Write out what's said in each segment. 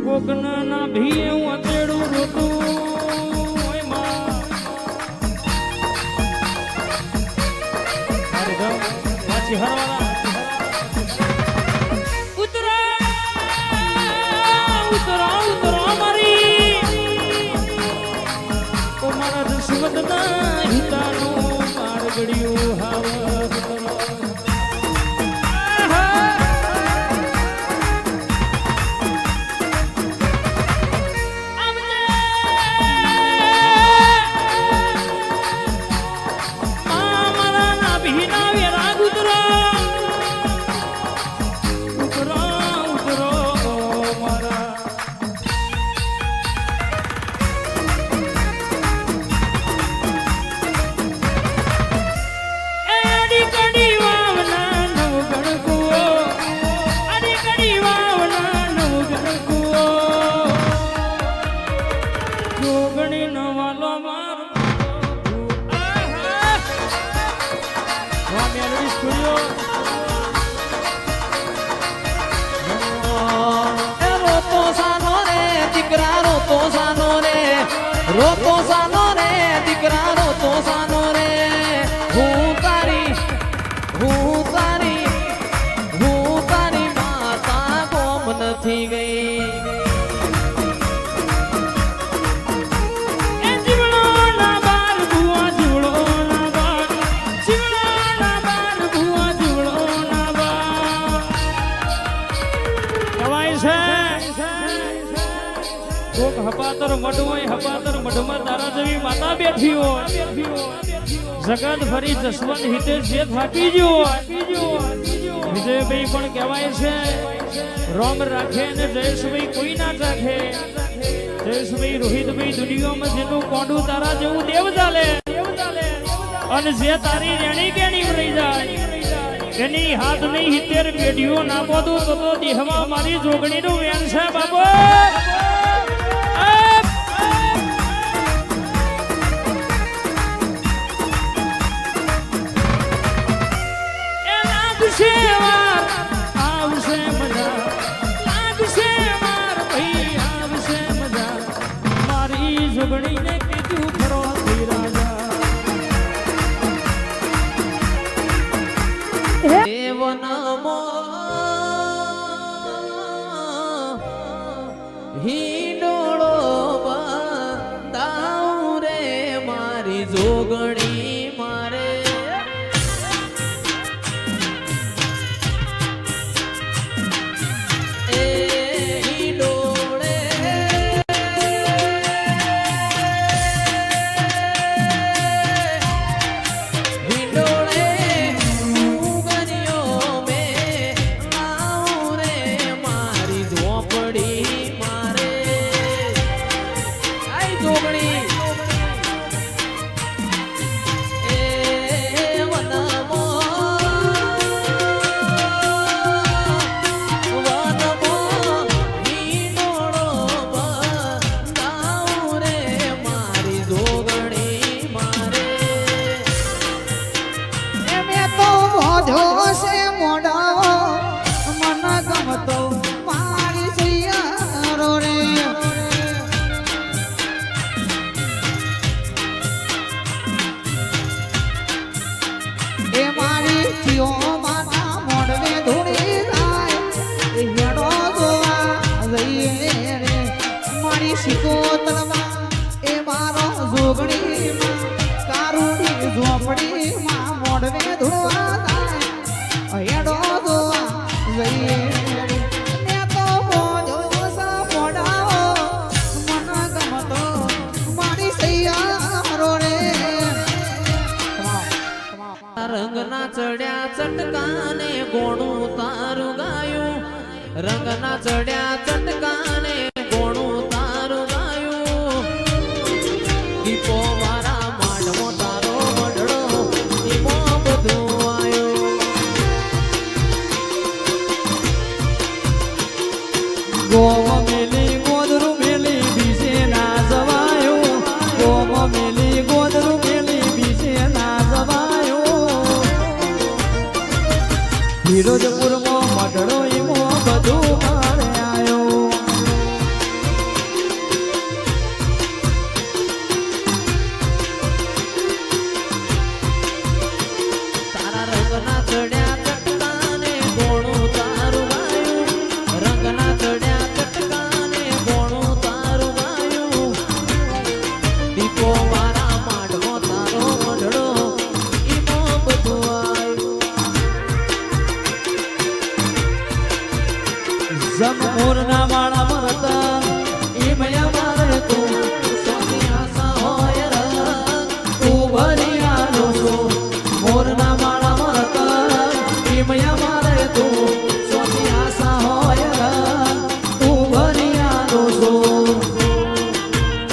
કોકના ના ભી હું અતેડું રોટું ઓય માં અરે દો વાચી હરવાળા ઉતરા ઉતરા મારી ઓ મારા દુશ્મનના હિતાનો માર ગળ્યું હાવત કરો રોતો સાનો રે દીકરા રોતો સાનો રે હું તારી માતા કોમ નથી ગઈ એ જીવડો ના બાર બુઆ જીવડો ના બાર જીવડો ના બાર બુઆ જીવડો ના બાર કવાય છે કોક હપાતર મઢમાં હપાતર મઢમાં તારા જેવી માતા બેઠી હોય જગત ફરી જસવંત હિતેશ જે થાકી ગયો વિજયભાઈ પણ કહેવાય છે રોમ રાખે ને જયેશભાઈ કોઈ ના રાખે જયેશભાઈ રોહિતભાઈ દુનિયામાં જેનું કોંડું તારા જેવું દેવ ચાલે અને જે તારી રેણી કેણી રહી જાય એની હાથ નહીં 70 પેઢીઓ ના પોતું તો દેહમાં મારી જોગણીનું વેણ છે બાબો આવશે મજા લાગશે માર ભાઈ આવશે મજા મારી જોગણીને કીધું ખરો રાજા દેવનમો હિંડોળો બંધાવ રે મારી જોગણી મારે રંગના ચડ્યા ચટકાને ગોણું તારું ગાયું રંગના ચડ્યા ચટકાને ગોણું તારું ગાયું દીપો મારા માંડવો તારો મઢડો દીપો બધું આવ્યું ગોમ મેલી ગોદરું મેલી બીજે ના જવાયું ગોમ મેલી ગોદરું મેલી બીજે ના જવાયું ફિરોજપુરમાં મઢડો ઈમો બધું મારે આવ્યો મોરના માળા મરતન ઈ મયા મારે તું સોની આશા હોય રન તું ભરિયાનો છો મોરના માળા મરતન ઈ મયા મારે તું સોની આશા હોય રન તું ભરિયાનો છો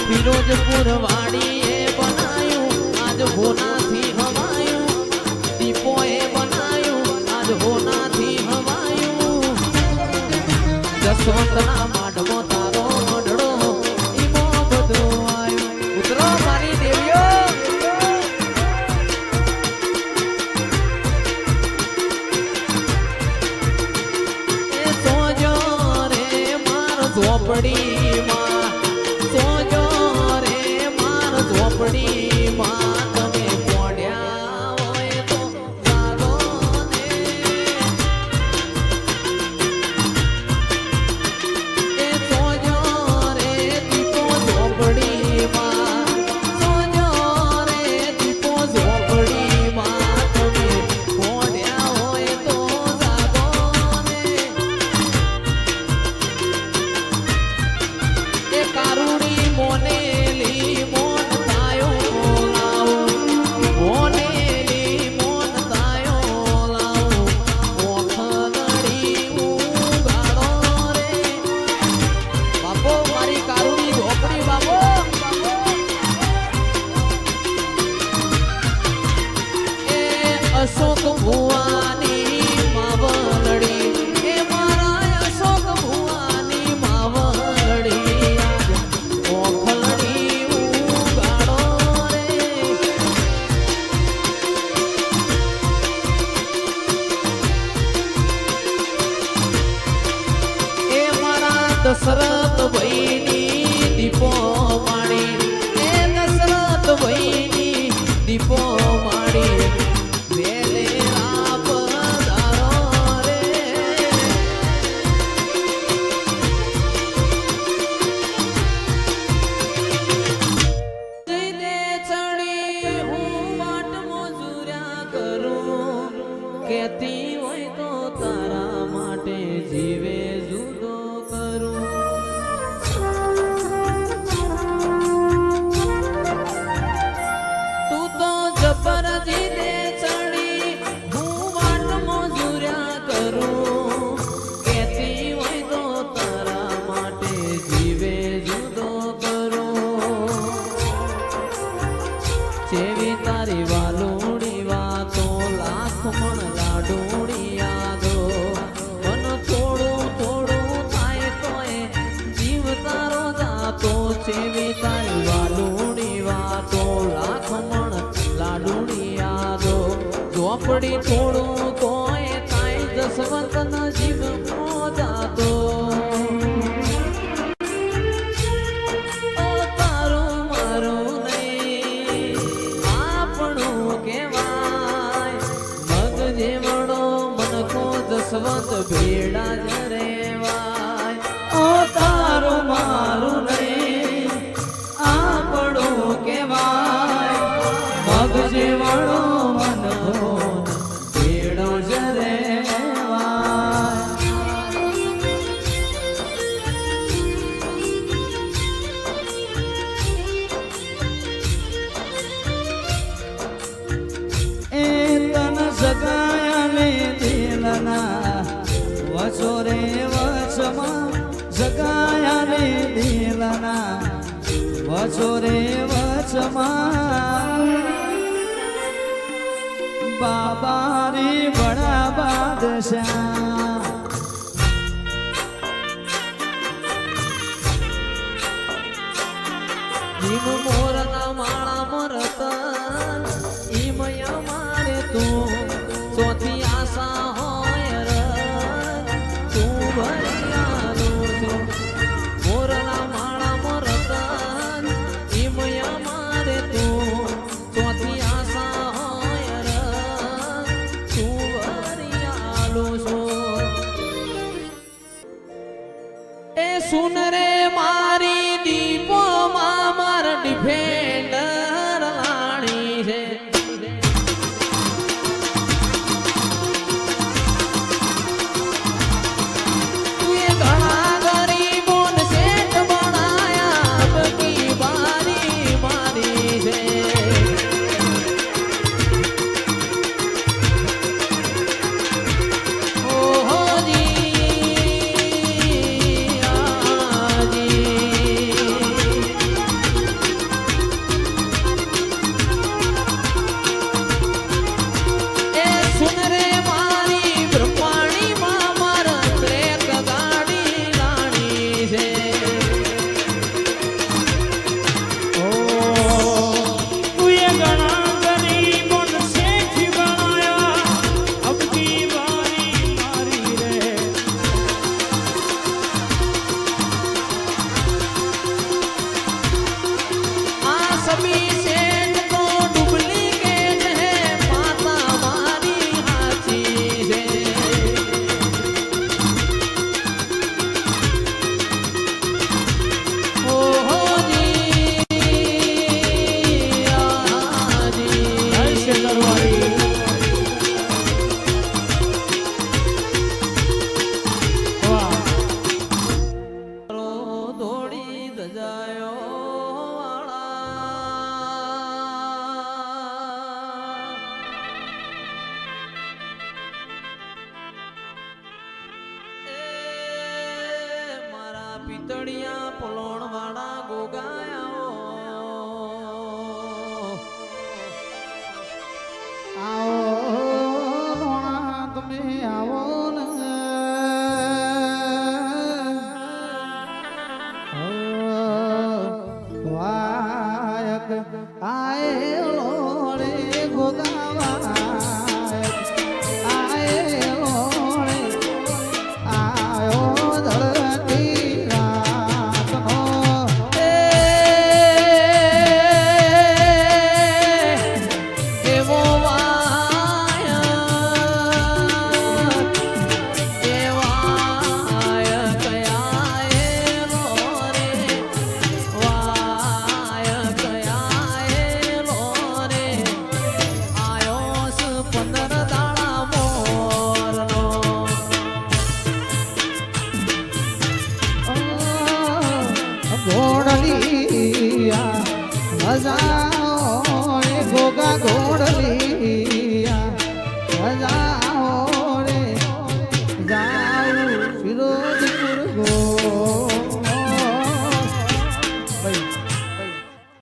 ફિરોજપુર વાડીએ બનાયું આજ હોનાથી હવાયું દીપોએ બનાયું આજ હોનાથી હવાયું જસવંતના માઢમો તારો મઢડો ઈમો બધો આયો ઉતરો મારી દેવીઓ એ સોજો રે માર ઝોપડીમાં સોજો રે માર ઝોપડીમાં તમે પોડ્યા હોય તો જાગો ને એ સોજો રે દીપો ઝોપડીમાં સોજો રે દીપો ઝોપડીમાં તમે પોડ્યા હોય તો જાગો ને એ કારુણી મોનેલી મોન તાયો લાવ મોનેલી મોન તાયો લાવ મોખલડી ઉગાડો રે બાપો મારી કારુણી ઝોપડી બાપો એ અશોક ભુવાની માવલડી એ મારા અશોક ભુવાની માવલડી ઓખલડી ઉગાડો રે એ મારા દશરથ ભાઈની દીપો માડી એ દશરથ ભાઈની દીપો માડી વેલે આપ ધારો રે જઈને ચડી હું વાટ મોજુર્યા કરું કેતી હોય તો તારા માટે જીવે જુદો કરું તું તો જબર જીને ચડી હું વાટ મોજુર્યા કરું કેતી હોય તો તારા માટે જીવે જુદો કરું જેવી તારી વાલુડી વાતો લાખ મણ લાડુડી યાદો મન થોડું થોડું થાય તોય જીવ તારો જાતો જેવી તારી વાલુડી વાતો લાખ મણ લાડુડી યાદો ઝોપડી થોડું તોય થાય જસવંતના જીવ મો જાતો ઓ તારું મારું નહીં આપણું કહેવાય મગ જેવડો મનકો જસવંત ભેડા જ રેવાય ઓ તારું મારું નહીં આપણું કહેવાય મગ જેવડો મનકો ભેડો જ રેવાય એ તન સગાયા લે દિલના વચો રે વચમાં સગાયા લે દિલના વચો રે વચમાં બાબારી બડા બાદશાહ જીવ મોરના માળા મરતન ઈ મયા મારે તું સોથી આશા હોય રન તું ભરિયાનો છો મોરના માળા મરતન ઈ મયા મારે તું સોથી આશા હોય રન તું ભરિયાનો છો એ સુન રે મારી દીપો માં માર ડિફેન્ડર લાણી છે તું એ ઘણા પિતળિયા પલોણ વાળા ગોગાયાઓ આવો રોણા તમે આવો ને વાયક આયેલો રે ગોગાવાયક આયેલો રે આયો ધરતી રાતનો એવો વાય કયા એલો રે વાય કયા એલો રે આયો સ 15 દાડા મોરનો ઘોડલિયા મજાઓ એ ગોગા ઘોડલી